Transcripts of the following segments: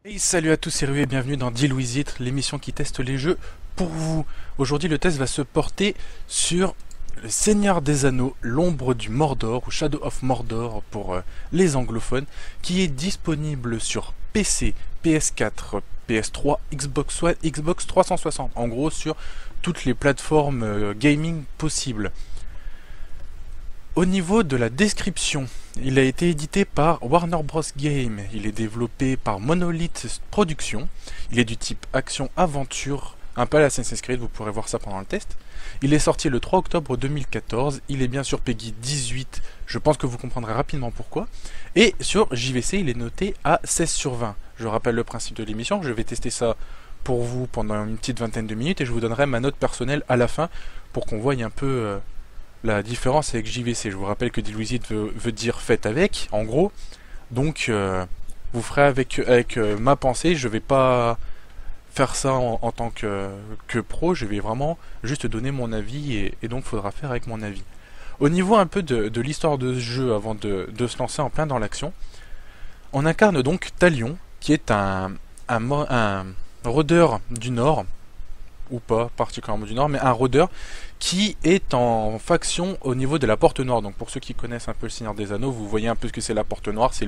Et salut à tous, c'est Rue et bienvenue dans Deal With It, l'émission qui teste les jeux pour vous. Aujourd'hui, le test va se porter sur le Seigneur des Anneaux, l'ombre du Mordor, ou Shadow of Mordor pour les anglophones, qui est disponible sur PC, PS4, PS3, Xbox One, Xbox 360, en gros sur toutes les plateformes gaming possibles. Au niveau de la description, il a été édité par Warner Bros. Game, il est développé par Monolith Productions, il est du type action-aventure, un peu à l'Assassin's Creed, vous pourrez voir ça pendant le test. Il est sorti le 3 octobre 2014, il est bien sûr PEGI 18, je pense que vous comprendrez rapidement pourquoi. Et sur JVC, il est noté à 16 sur 20. Je rappelle le principe de l'émission, je vais tester ça pour vous pendant une petite vingtaine de minutes et je vous donnerai ma note personnelle à la fin pour qu'on voie un peu... la différence avec JVC, je vous rappelle que Deal With It veut dire faites avec, en gros. Donc, vous ferez avec ma pensée. Je vais pas faire ça en tant que pro. Je vais vraiment juste donner mon avis et donc faudra faire avec mon avis. Au niveau un peu de l'histoire de ce jeu, avant de se lancer en plein dans l'action, on incarne donc Talion, qui est un rôdeur du Nord, ou pas particulièrement du Nord, mais un rôdeur qui est en faction au niveau de la Porte Noire. Donc pour ceux qui connaissent un peu le Seigneur des Anneaux, vous voyez un peu ce que c'est la Porte Noire. C'est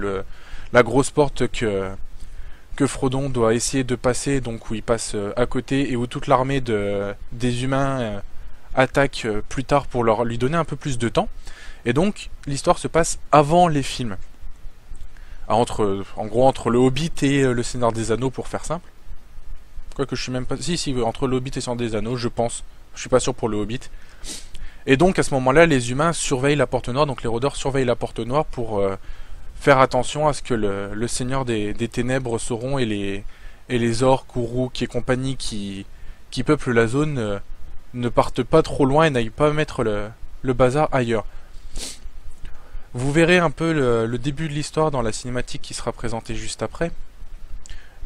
la grosse porte que Frodon doit essayer de passer, donc où il passe à côté et où toute l'armée des humains attaque plus tard pour lui donner un peu plus de temps. Et donc l'histoire se passe avant les films. En gros entre le Hobbit et le Seigneur des Anneaux, pour faire simple. Quoique je suis même pas... Si, entre le Hobbit et Seigneur des Anneaux, je pense. Je suis pas sûr pour le Hobbit. Et donc à ce moment-là, les humains surveillent la Porte Noire, donc les rôdeurs surveillent la Porte Noire pour faire attention à ce que le Seigneur des Ténèbres, Sauron et les orques, Uruk et compagnie qui peuplent la zone ne partent pas trop loin et n'aillent pas mettre le bazar ailleurs. Vous verrez un peu le début de l'histoire dans la cinématique qui sera présentée juste après.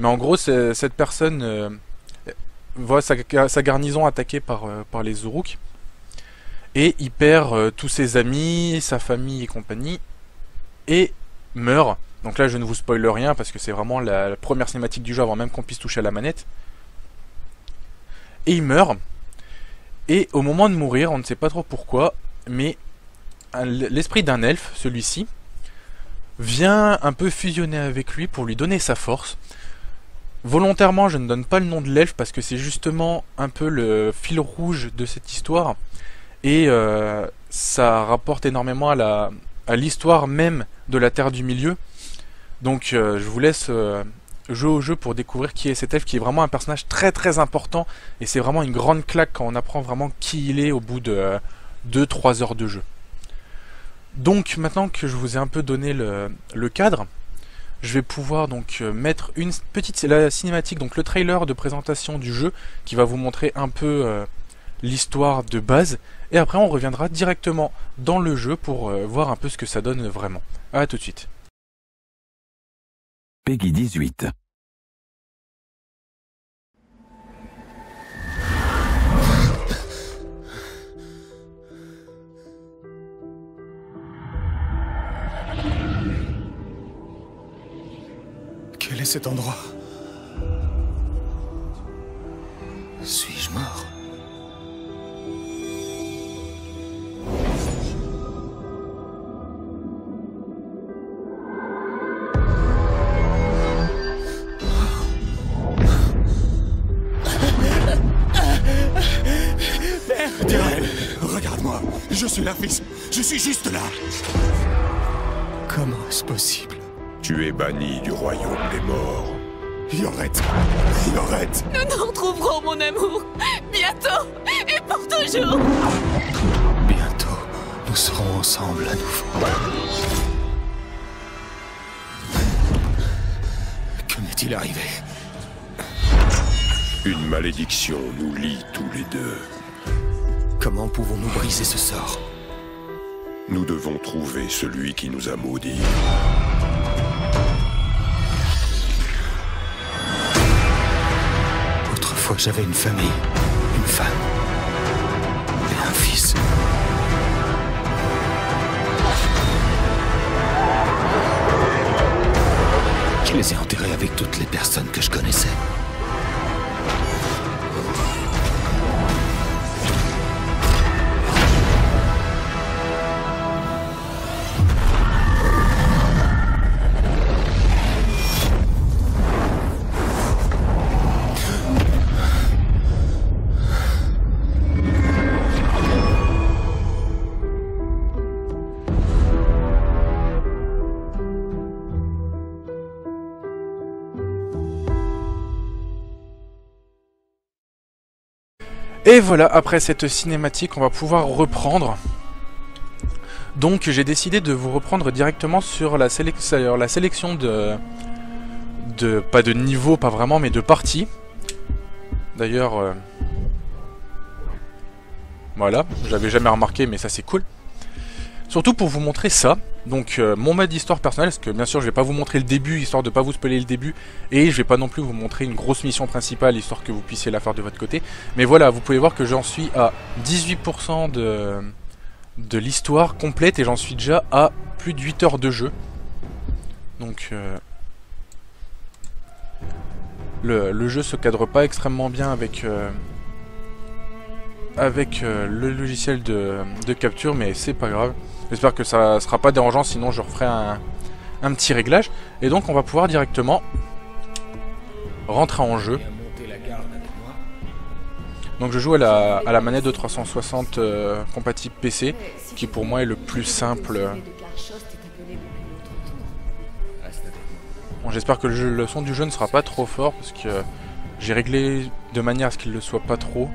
Mais en gros, cette personne voit sa garnison attaquée par les Uruk. Et il perd tous ses amis, sa famille et compagnie. Et meurt. Donc là, je ne vous spoile rien parce que c'est vraiment la première cinématique du jeu avant même qu'on puisse toucher à la manette. Et il meurt. Et au moment de mourir, on ne sait pas trop pourquoi, mais l'esprit d'un elfe, celui-ci, vient un peu fusionner avec lui pour lui donner sa force. Volontairement, je ne donne pas le nom de l'elfe parce que c'est justement un peu le fil rouge de cette histoire. Et ça rapporte énormément à l'histoire même de la Terre du Milieu. Donc je vous laisse jouer au jeu pour découvrir qui est cet elfe, qui est vraiment un personnage très très important. Et c'est vraiment une grande claque quand on apprend vraiment qui il est au bout de 2-3 heures de jeu. Donc maintenant que je vous ai un peu donné le cadre, je vais pouvoir donc mettre une petite la cinématique, donc le trailer de présentation du jeu qui va vous montrer un peu l'histoire de base, et après on reviendra directement dans le jeu pour voir un peu ce que ça donne vraiment. A tout de suite. PEGI 18. Quel est cet endroit? Suis-je mort? Père! Tyrell, regarde-moi! Je suis leur fils! Je suis juste là! Comment est-ce possible? Tu es banni du royaume des morts. Ioret! Ioret! Nous nous retrouverons, mon amour, bientôt et pour toujours. Bientôt, nous serons ensemble à nouveau. Que m'est-il arrivé? Une malédiction nous lie tous les deux. Comment pouvons-nous briser ce sort? Nous devons trouver celui qui nous a maudits. Autrefois, j'avais une famille, une femme et un fils. Je les ai enterrés avec toutes les personnes que je connaissais. Et voilà, après cette cinématique, on va pouvoir reprendre. Donc j'ai décidé de vous reprendre directement sur la sélection de... Pas de niveau, pas vraiment, mais de parties. D'ailleurs... voilà, j'avais jamais remarqué, mais ça c'est cool. Surtout pour vous montrer ça. Donc mon mode histoire personnelle, parce que bien sûr je vais pas vous montrer le début, histoire de pas vous spoiler le début, et je vais pas non plus vous montrer une grosse mission principale, histoire que vous puissiez la faire de votre côté. Mais voilà, vous pouvez voir que j'en suis à 18% de l'histoire complète, et j'en suis déjà à plus de 8 heures de jeu. Donc le jeu se cadre pas extrêmement bien avec... le logiciel de capture, mais c'est pas grave. J'espère que ça sera pas dérangeant, sinon je referai un petit réglage. Et donc on va pouvoir directement rentrer en jeu. Donc je joue à la manette de 360 compatible PC, qui pour moi est le plus simple. Bon, j'espère que le son du jeu ne sera pas trop fort, parce que j'ai réglé de manière à ce qu'il ne le soit pas trop,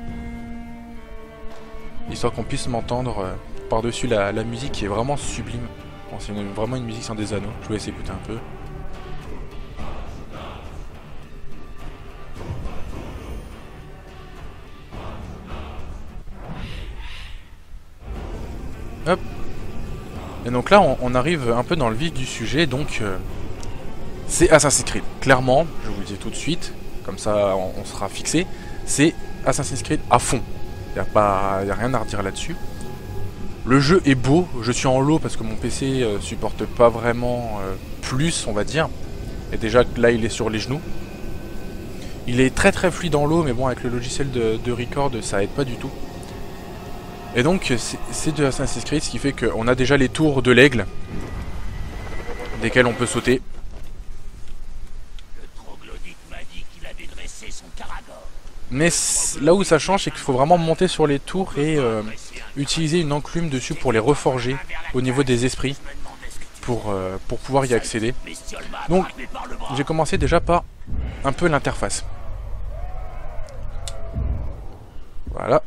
histoire qu'on puisse m'entendre par-dessus la musique qui est vraiment sublime. Bon, c'est vraiment une musique sans des anneaux. Je vous laisse écouter un peu. Hop. Et donc là, on arrive un peu dans le vif du sujet. Donc, c'est Assassin's Creed. Clairement, je vous le dis tout de suite, comme ça on sera fixé. C'est Assassin's Creed à fond. Y a rien à redire là-dessus. Le jeu est beau, je suis en low parce que mon PC supporte pas vraiment plus, on va dire. Et déjà là il est sur les genoux. Il est très très fluide en low, mais bon avec le logiciel de record ça aide pas du tout. Et donc c'est de Assassin's Creed, ce qui fait qu'on a déjà les tours de l'aigle, desquels on peut sauter. Mais là où ça change, c'est qu'il faut vraiment monter sur les tours et utiliser une enclume dessus pour les reforger au niveau des esprits, pour pouvoir y accéder. Donc j'ai commencé déjà par un peu l'interface. Voilà.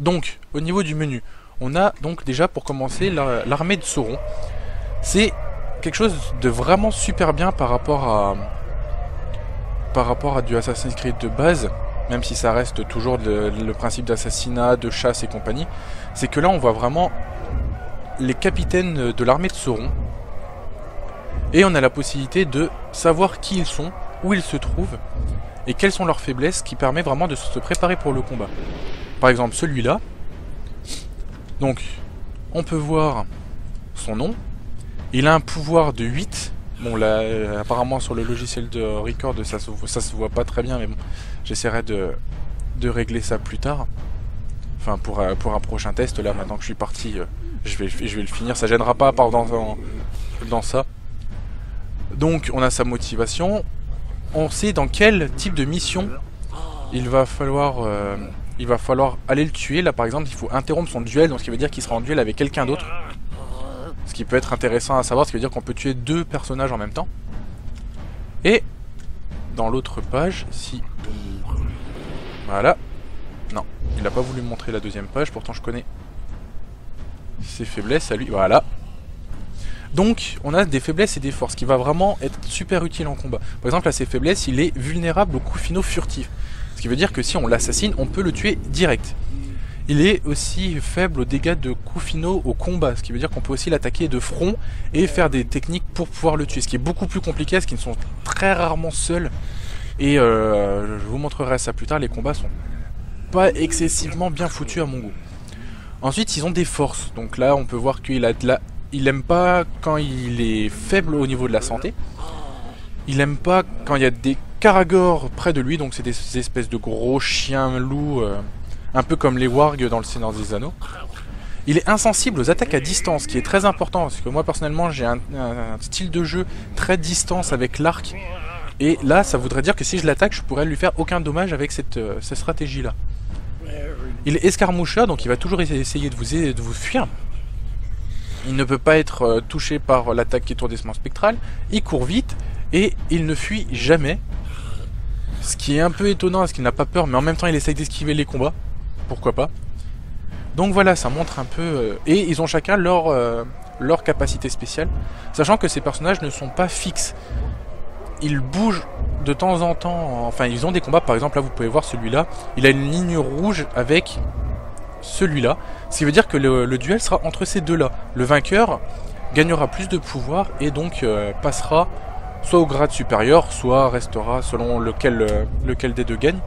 Donc au niveau du menu, on a donc déjà pour commencer l'armée de Sauron. C'est quelque chose de vraiment super bien par rapport à du Assassin's Creed de base. Même si ça reste toujours le principe d'assassinat, de chasse et compagnie, c'est que là on voit vraiment les capitaines de l'armée de Sauron, et on a la possibilité de savoir qui ils sont, où ils se trouvent, et quelles sont leurs faiblesses, ce qui permet vraiment de se préparer pour le combat. Par exemple celui-là, donc on peut voir son nom, il a un pouvoir de 8, bon là apparemment sur le logiciel de record ça se voit pas très bien, mais bon, j'essaierai de régler ça plus tard. Enfin pour un prochain test, là maintenant que je suis parti, je vais le finir, ça gênera pas à part dans ça. Donc on a sa motivation, on sait dans quel type de mission il va falloir aller le tuer. Là par exemple il faut interrompre son duel, donc ce qui veut dire qu'il sera en duel avec quelqu'un d'autre. Ce qui peut être intéressant à savoir, ce qui veut dire qu'on peut tuer 2 personnages en même temps. Et dans l'autre page, si... Voilà. Non, il n'a pas voulu me montrer la deuxième page, pourtant je connais ses faiblesses à lui. Voilà. Donc, on a des faiblesses et des forces, qui va vraiment être super utile en combat. Par exemple, à ses faiblesses, il est vulnérable aux coups finaux furtifs. Ce qui veut dire que si on l'assassine, on peut le tuer direct. Il est aussi faible aux dégâts de coups finaux au combat, ce qui veut dire qu'on peut aussi l'attaquer de front et faire des techniques pour pouvoir le tuer, ce qui est beaucoup plus compliqué, parce qu'ils sont très rarement seuls. Et je vous montrerai ça plus tard, les combats sont pas excessivement bien foutus à mon goût. Ensuite, ils ont des forces, donc là on peut voir qu'il a il aime pas quand il est faible au niveau de la santé. Il aime pas quand il y a des Karagors près de lui, donc c'est des espèces de gros chiens loups, un peu comme les wargs dans le Seigneur des Anneaux. Il est insensible aux attaques à distance, ce qui est très important, parce que moi personnellement j'ai un style de jeu très distance avec l'arc, et là ça voudrait dire que si je l'attaque, je pourrais lui faire aucun dommage avec cette stratégie-là. Il est escarmoucheur, donc il va toujours essayer de vous fuir. Il ne peut pas être touché par l'attaque étourdissement spectral, il court vite, et il ne fuit jamais. Ce qui est un peu étonnant, parce qu'il n'a pas peur, mais en même temps il essaye d'esquiver les combats. Pourquoi pas. Donc voilà, ça montre un peu... et ils ont chacun leur capacité spéciale. Sachant que ces personnages ne sont pas fixes. Ils bougent de temps en temps. Enfin, ils ont des combats, par exemple, là vous pouvez voir celui-là. Il a une ligne rouge avec celui-là. Ce qui veut dire que le duel sera entre ces deux-là. Le vainqueur gagnera plus de pouvoir et donc passera soit au grade supérieur, soit restera selon lequel des deux gagne.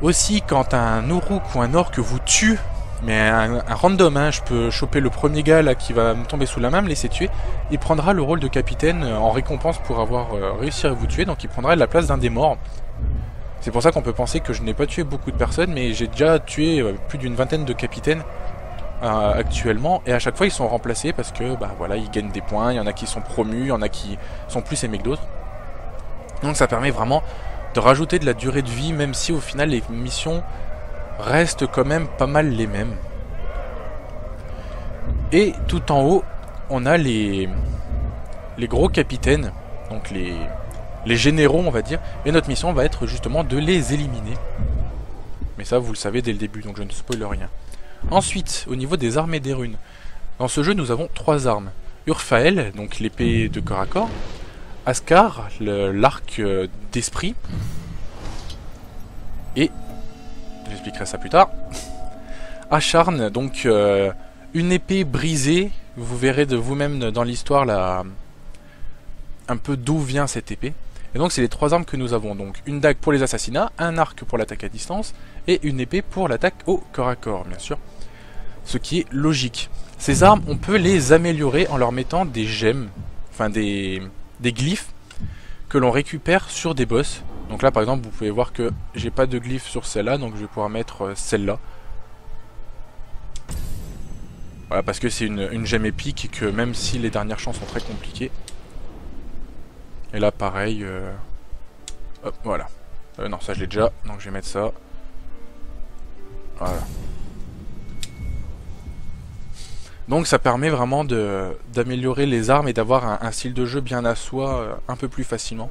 Aussi, quand un Uruk ou un Orc vous tue, mais un random, hein, je peux choper le premier gars là qui va me tomber sous la main, me laisser tuer, il prendra le rôle de capitaine en récompense pour avoir réussi à vous tuer, donc il prendra la place d'un des morts. C'est pour ça qu'on peut penser que je n'ai pas tué beaucoup de personnes, mais j'ai déjà tué plus d'une vingtaine de capitaines actuellement, et à chaque fois ils sont remplacés parce que bah voilà, ils gagnent des points, il y en a qui sont promus, il y en a qui sont plus aimés que d'autres. Donc ça permet vraiment de rajouter de la durée de vie, même si au final les missions restent quand même pas mal les mêmes. Et tout en haut, on a les gros capitaines, donc les généraux on va dire, et notre mission va être justement de les éliminer. Mais ça vous le savez dès le début, donc je ne spoil rien. Ensuite, au niveau des armes et des runes, dans ce jeu nous avons 3 armes. Urfael, donc l'épée de corps à corps, Askar, l'arc d'esprit, et, j'expliquerai ça plus tard, Acharn, donc une épée brisée, vous verrez de vous-même dans l'histoire un peu d'où vient cette épée. Et donc c'est les 3 armes que nous avons, donc une dague pour les assassinats, un arc pour l'attaque à distance, et une épée pour l'attaque au corps à corps, bien sûr. Ce qui est logique. Ces armes, on peut les améliorer en leur mettant des gemmes, enfin des glyphes, que l'on récupère sur des boss. Donc là par exemple vous pouvez voir que j'ai pas de glyphe sur celle-là, donc je vais pouvoir mettre celle-là. Voilà, parce que c'est une gemme épique et que même si les dernières chances sont très compliquées. Et là pareil, hop, voilà. Non, ça je l'ai déjà, donc je vais mettre ça. Voilà. Donc ça permet vraiment d'améliorer les armes et d'avoir un style de jeu bien à soi un peu plus facilement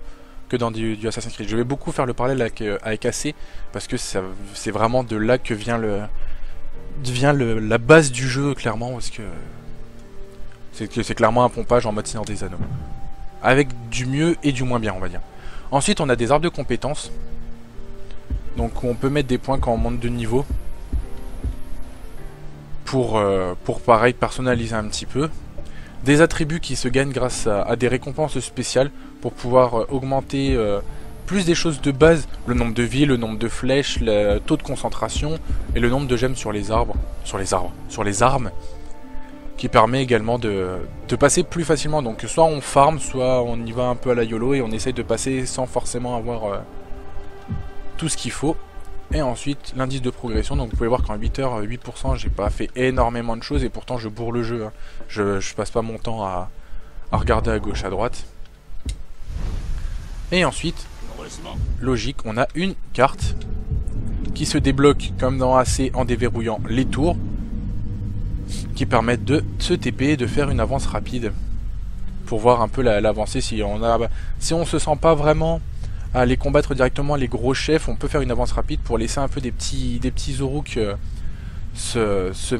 que dans du Assassin's Creed. Je vais beaucoup faire le parallèle avec AC parce que c'est vraiment de là que vient la base du jeu clairement, parce que c'est clairement un pompage en mode Seigneur des Anneaux. Avec du mieux et du moins bien on va dire. Ensuite on a des arbres de compétences. Donc on peut mettre des points quand on monte de niveau. Pour pareil personnaliser un petit peu. Des attributs qui se gagnent grâce à des récompenses spéciales pour pouvoir augmenter plus des choses de base, le nombre de vies, le nombre de flèches, le taux de concentration et le nombre de gemmes sur les arbres, sur les armes, qui permet également de passer plus facilement. Donc soit on farm, soit on y va un peu à la YOLO et on essaye de passer sans forcément avoir tout ce qu'il faut. Et ensuite l'indice de progression, donc vous pouvez voir qu'en 8h, 8%, j'ai pas fait énormément de choses et pourtant je bourre le jeu, hein. Je passe pas mon temps à regarder à gauche, à droite. Et ensuite, logique, on a une carte qui se débloque comme dans AC en déverrouillant les tours, qui permettent de se TP et de faire une avance rapide pour voir un peu l'avancée. Si on se sent pas vraiment à aller combattre directement les gros chefs, on peut faire une avance rapide pour laisser un peu des petits Uruk se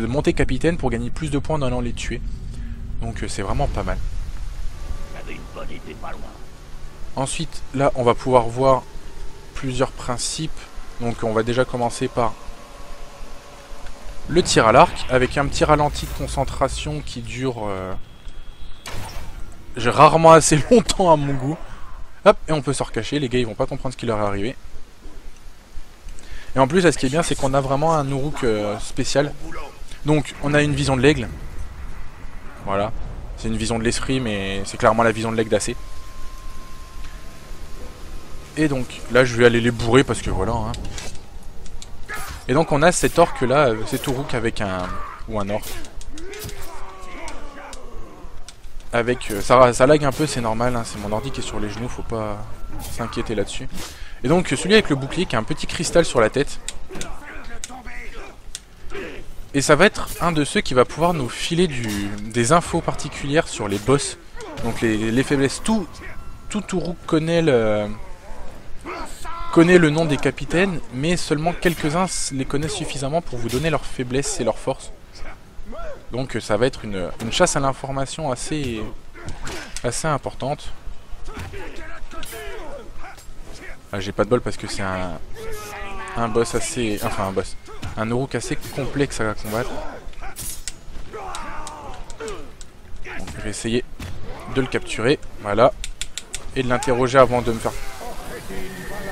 monter capitaine pour gagner plus de points en allant les tuer. Donc c'est vraiment pas mal. Ensuite là on va pouvoir voir plusieurs principes. Donc on va déjà commencer par le tir à l'arc avec un petit ralenti de concentration qui dure rarement assez longtemps à mon goût. Hop, et on peut se recacher, les gars ils vont pas comprendre ce qui leur est arrivé. Et en plus là, ce qui est bien c'est qu'on a vraiment un Uruk spécial. Donc on a une vision de l'aigle. Voilà. C'est une vision de l'esprit, mais c'est clairement la vision de l'Egg d'AC. Et donc, là, je vais aller les bourrer parce que voilà. Hein. Et donc, on a cet orc là, cet Uruk avec un... ou un orc. Avec... ça lag un peu, c'est normal, hein, c'est mon ordi qui est sur les genoux, faut pas s'inquiéter là-dessus. Et donc, celui avec le bouclier qui a un petit cristal sur la tête. Et ça va être un de ceux qui va pouvoir nous filer des infos particulières sur les boss. Donc les faiblesses. Tout Uruk connaît le nom des capitaines, mais seulement quelques-uns les connaissent suffisamment pour vous donner leurs faiblesses et leurs forces. Donc ça va être une chasse à l'information assez importante. Ah, j'ai pas de bol parce que c'est un boss assez... Enfin un boss. Un Uruk assez complexe à combattre. Donc, je vais essayer de le capturer. Voilà. Et de l'interroger avant de me faire...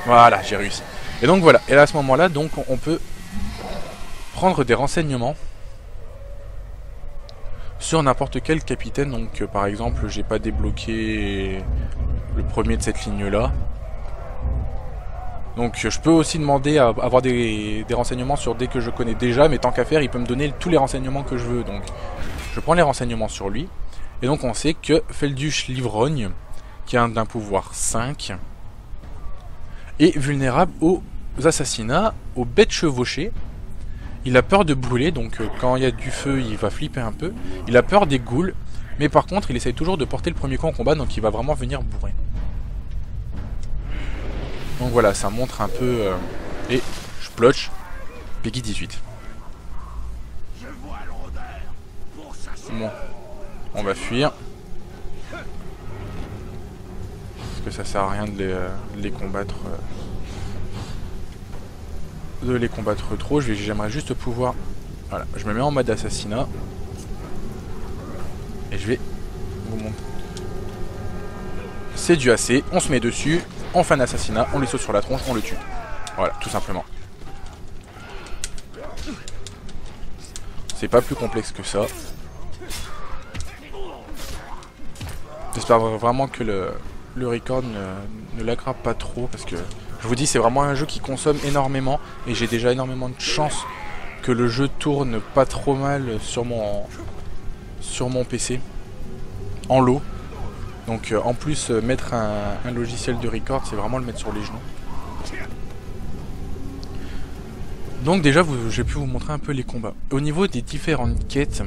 Voilà, j'ai réussi. Et donc voilà. Et là, à ce moment-là, donc on peut prendre des renseignements sur n'importe quel capitaine. Donc par exemple, j'ai pas débloqué le premier de cette ligne-là. Donc je peux aussi demander à avoir des renseignements sur des que je connais déjà, mais tant qu'à faire, il peut me donner tous les renseignements que je veux. Donc je prends les renseignements sur lui. Et donc on sait que Feldush l'ivrogne, qui a d'un pouvoir 5, est vulnérable aux assassinats, aux bêtes chevauchées. Il a peur de brûler, donc quand il y a du feu, il va flipper un peu. Il a peur des ghouls, mais par contre, il essaye toujours de porter le premier coup en combat, donc il va vraiment venir bourrer. Donc voilà, ça montre un peu... et je plotche Peggy 18. Bon, on va fuir. Parce que ça sert à rien de les combattre... de les combattre trop. J'aimerais juste pouvoir... Voilà, je me mets en mode assassinat. Et je vais vous montrer. C'est du AC, on se met dessus. On fait un assassinat, on lui saute sur la tronche, on le tue. Voilà, tout simplement. C'est pas plus complexe que ça. J'espère vraiment que le record ne l'aggrave pas trop, parce que je vous dis, c'est vraiment un jeu qui consomme énormément, et j'ai déjà énormément de chance que le jeu tourne pas trop mal sur mon PC, en lot. Donc en plus, mettre un logiciel de record, c'est vraiment le mettre sur les genoux. Donc déjà, j'ai pu vous montrer un peu les combats. Au niveau des différentes quêtes,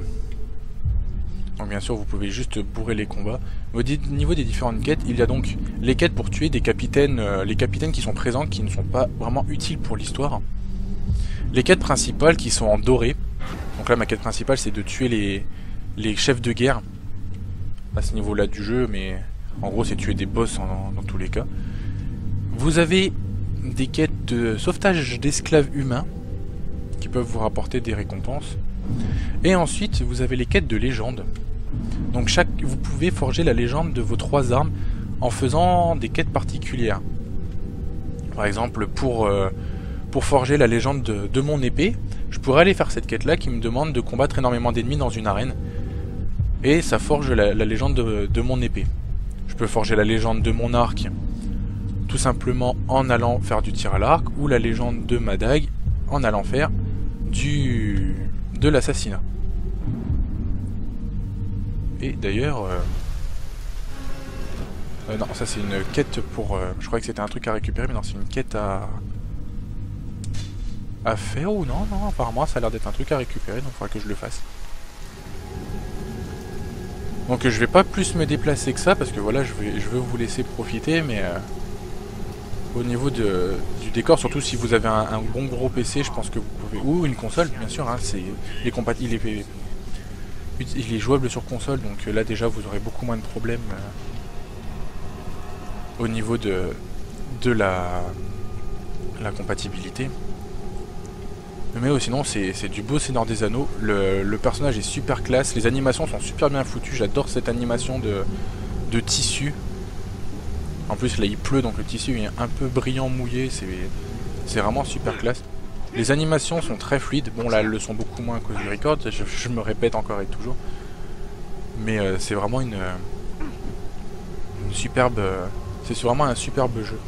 donc bien sûr, vous pouvez juste bourrer les combats. Au niveau des différentes quêtes, il y a donc les quêtes pour tuer des capitaines, les capitaines qui sont présents, qui ne sont pas vraiment utiles pour l'histoire. Les quêtes principales qui sont en doré. Donc là, ma quête principale, c'est de tuer les chefs de guerre. À ce niveau-là du jeu, mais en gros c'est tuer des boss dans tous les cas. Vous avez des quêtes de sauvetage d'esclaves humains qui peuvent vous rapporter des récompenses. Et ensuite vous avez les quêtes de légende. Donc vous pouvez forger la légende de vos 3 armes en faisant des quêtes particulières. Par exemple, pour forger la légende de mon épée, je pourrais aller faire cette quête-là qui me demande de combattre énormément d'ennemis dans une arène. Et ça forge la légende de mon épée. Je peux forger la légende de mon arc tout simplement en allant faire du tir à l'arc, ou la légende de ma dague en allant faire de l'assassinat. Et d'ailleurs... non, ça c'est une quête pour... je croyais que c'était un truc à récupérer, mais non, c'est une quête à faire ou non, apparemment ça a l'air d'être un truc à récupérer, donc il faudra que je le fasse. Donc je vais pas plus me déplacer que ça, parce que voilà, je veux vous laisser profiter, mais au niveau du décor, surtout si vous avez un bon gros PC, je pense que vous pouvez... Ou une console, bien sûr, hein, il est jouable sur console, donc là déjà vous aurez beaucoup moins de problèmes au niveau de la compatibilité. Mais sinon c'est du beau Seigneur des Anneaux, le personnage est super classe, les animations sont super bien foutues, j'adore cette animation de tissu. En plus là il pleut, donc le tissu est un peu brillant, mouillé, c'est vraiment super classe. Les animations sont très fluides, bon là elles le sont beaucoup moins à cause du record, je me répète encore et toujours. Mais c'est vraiment une superbe... c'est vraiment un superbe jeu.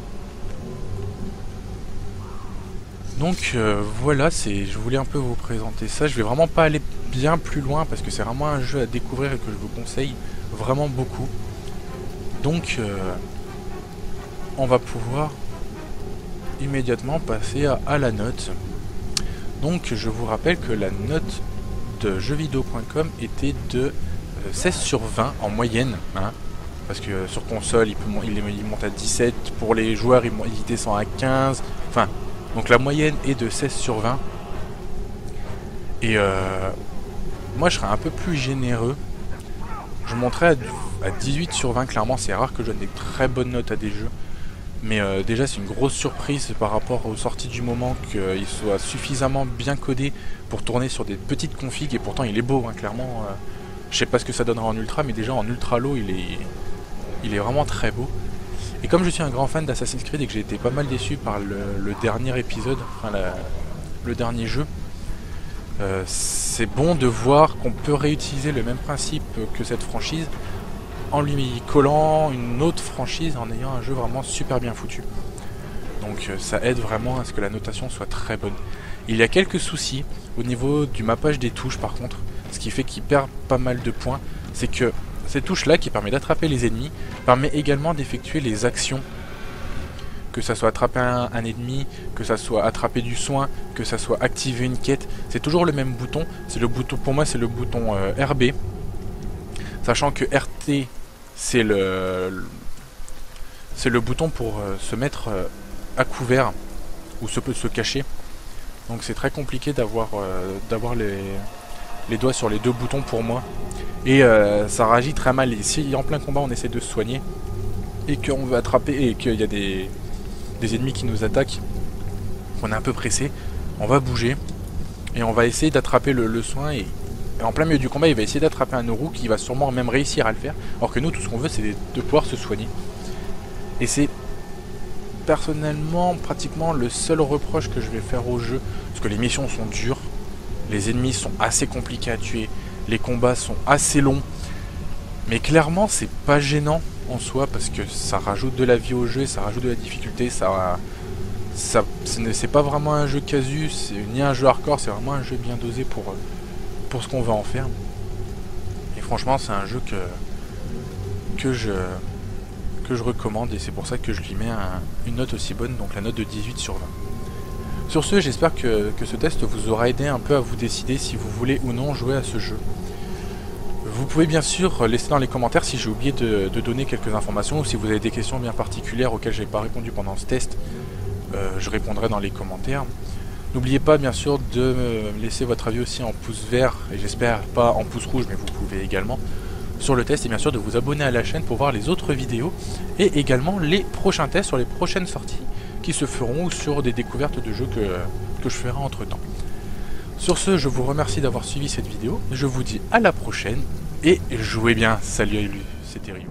Donc voilà, je voulais un peu vous présenter ça. Je vais vraiment pas aller bien plus loin parce que c'est vraiment un jeu à découvrir et que je vous conseille vraiment beaucoup. Donc on va pouvoir immédiatement passer à la note. Donc je vous rappelle que la note de jeuxvideo.com était de 16 sur 20 en moyenne, hein, parce que sur console il monte à 17, pour les joueurs il descend à 15, enfin donc la moyenne est de 16 sur 20. Et moi je serais un peu plus généreux, je monterais à 18 sur 20. Clairement c'est rare que je donne des très bonnes notes à des jeux, mais déjà c'est une grosse surprise par rapport aux sorties du moment qu'il soit suffisamment bien codé pour tourner sur des petites configs, et pourtant il est beau, hein, clairement. Je sais pas ce que ça donnera en ultra, mais déjà en ultra low il est vraiment très beau. Et comme je suis un grand fan d'Assassin's Creed et que j'ai été pas mal déçu par le dernier épisode, enfin le dernier jeu, c'est bon de voir qu'on peut réutiliser le même principe que cette franchise en lui collant une autre franchise, en ayant un jeu vraiment super bien foutu. Donc ça aide vraiment à ce que la notation soit très bonne. Il y a quelques soucis au niveau du mappage des touches par contre, ce qui fait qu'il perd pas mal de points. C'est que cette touche là qui permet d'attraper les ennemis permet également d'effectuer les actions, que ça soit attraper un ennemi, que ça soit attraper du soin, que ça soit activer une quête. C'est toujours le même bouton. C'est le bouton, pour moi c'est le bouton RB, sachant que RT c'est le bouton pour se mettre à couvert ou se cacher. Donc c'est très compliqué d'avoir les doigts sur les deux boutons pour moi. Et ça réagit très mal. Et si en plein combat on essaie de se soigner et qu'on veut attraper et qu'il y a des ennemis qui nous attaquent, qu'on est un peu pressé, on va bouger et on va essayer d'attraper le soin, et en plein milieu du combat il va essayer d'attraper un Nourou qui va sûrement même réussir à le faire, alors que nous tout ce qu'on veut c'est de pouvoir se soigner. Et c'est personnellement pratiquement le seul reproche que je vais faire au jeu, parce que les missions sont dures, les ennemis sont assez compliqués à tuer, les combats sont assez longs, mais clairement c'est pas gênant en soi parce que ça rajoute de la vie au jeu, ça rajoute de la difficulté, c'est pas vraiment un jeu casu, ni un jeu hardcore, c'est vraiment un jeu bien dosé pour ce qu'on va en faire. Et franchement c'est un jeu que je recommande, et c'est pour ça que je lui mets une note aussi bonne, donc la note de 18 sur 20. Sur ce, j'espère que ce test vous aura aidé un peu à vous décider si vous voulez ou non jouer à ce jeu. Vous pouvez bien sûr laisser dans les commentaires si j'ai oublié de donner quelques informations, ou si vous avez des questions bien particulières auxquelles je n'ai pas répondu pendant ce test, je répondrai dans les commentaires. N'oubliez pas bien sûr de me laisser votre avis aussi en pouce vert, et j'espère pas en pouce rouge, mais vous pouvez également, sur le test, et bien sûr de vous abonner à la chaîne pour voir les autres vidéos, et également les prochains tests sur les prochaines sorties qui se feront, ou sur des découvertes de jeux que je ferai entre temps. Sur ce, je vous remercie d'avoir suivi cette vidéo, je vous dis à la prochaine, et jouez bien. Salut, c'était Ryu.